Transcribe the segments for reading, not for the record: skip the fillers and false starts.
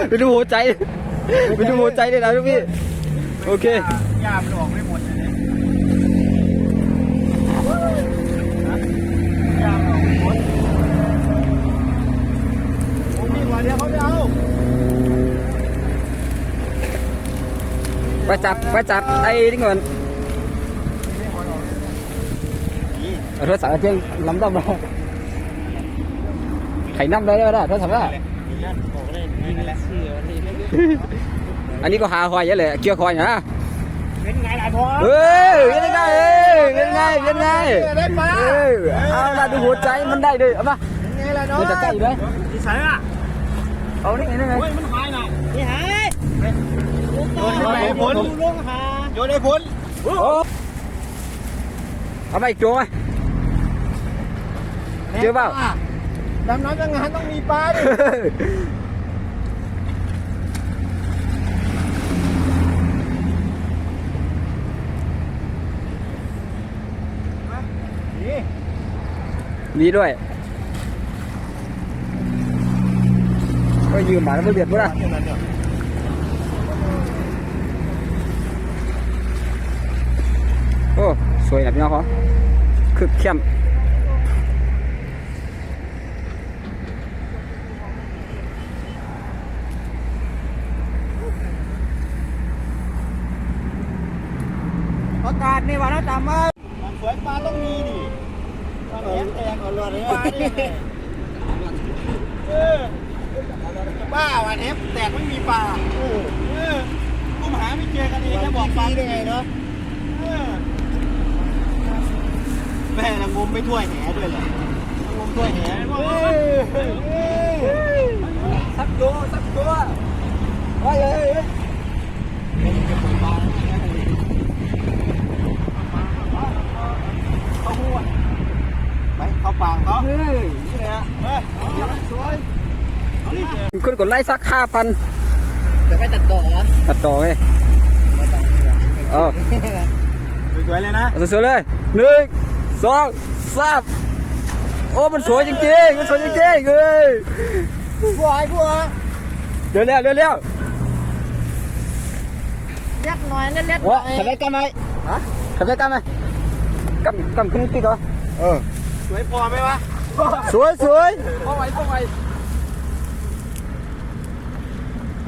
ไปดูหัวใจไปดูหัวใจเลยนะลูกพี่โอเคยามันออกไม่หมดเลยยามันออกไม่หมดผมมีกว่าเดียวเขาจะเอาไปจับไอ้นี่ก่อนโทรศัพท์เจียงลำดำเราไข่น้ำได้แล้วนะโทรศัพท์ว่าอันนี้ก็หาคอยเยอะเลยเกี่ยวคอยนะเป็นไงล่ะพ่อเฮ้ยเป็นไงได้ปลาเอาละดูหัวใจมันได้เลยเอามาเป็นไงล่ะน้องมันจะใกล้เลยนี่ใส่อะเอานี่ไงนี่ไงมันหายหน่อยนี่หายโยนให้ผลลงหาโยนให้ผลเอาไปอีกตัวไหมเจอเปล่าดำน้ำยังงานต้องมีปลาดิมีด้วยก็ยืมหมาแล้วไม่เบียดมั้งโอ้สวยนะพี่น้องเขาคึกเข้มอากาศในวันนั้นตามมาสวยปลาต้องมีดิแตงเอาเลยปลาดิบ้าวันนี้แตกไม่มีปลากูหาไม่เจอกันเองจะบอกปลาได้ไงเนาะแม่ละงมไม่ถ้วยแหด้วยเลยงมถ้วยแหสักตัวไปเลยเขาหัวไปเขาปางเขานี่ฮะสวยคุณกดไลค์สัก5,000จะไปตัดต่อเหรอตัดต่อไงสวยเลยนะสวยเลย1 2 3โอ้มันสวยจริงๆเลยบัวเร็วเล็กหน่อยเล็กวะทำได้กันไหมทำได้กันไหมกำขึ้นติดเหรอสวยพอไหมวะสวยพอไหว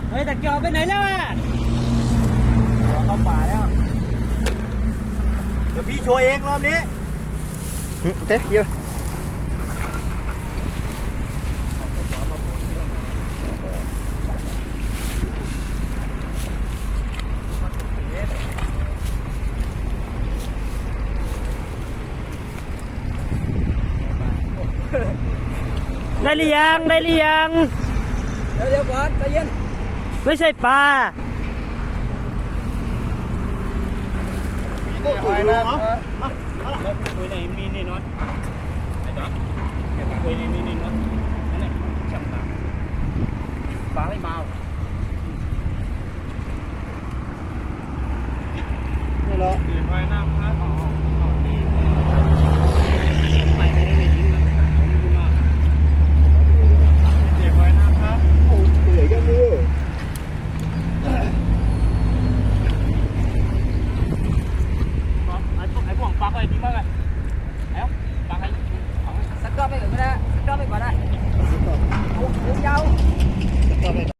เฮ้ยแต่เกี่ยวไปไหนแล้วอ่ะเข้าป่าแล้วเดี๋ยวพี่โชว์เองรอบนี้เจ๊เยอะได้หรือยังเดี๋ยวก่อนใจเย็นไม่ใช่ปลาคุยในมีนี่น้อยคุยในมีนี่น้อย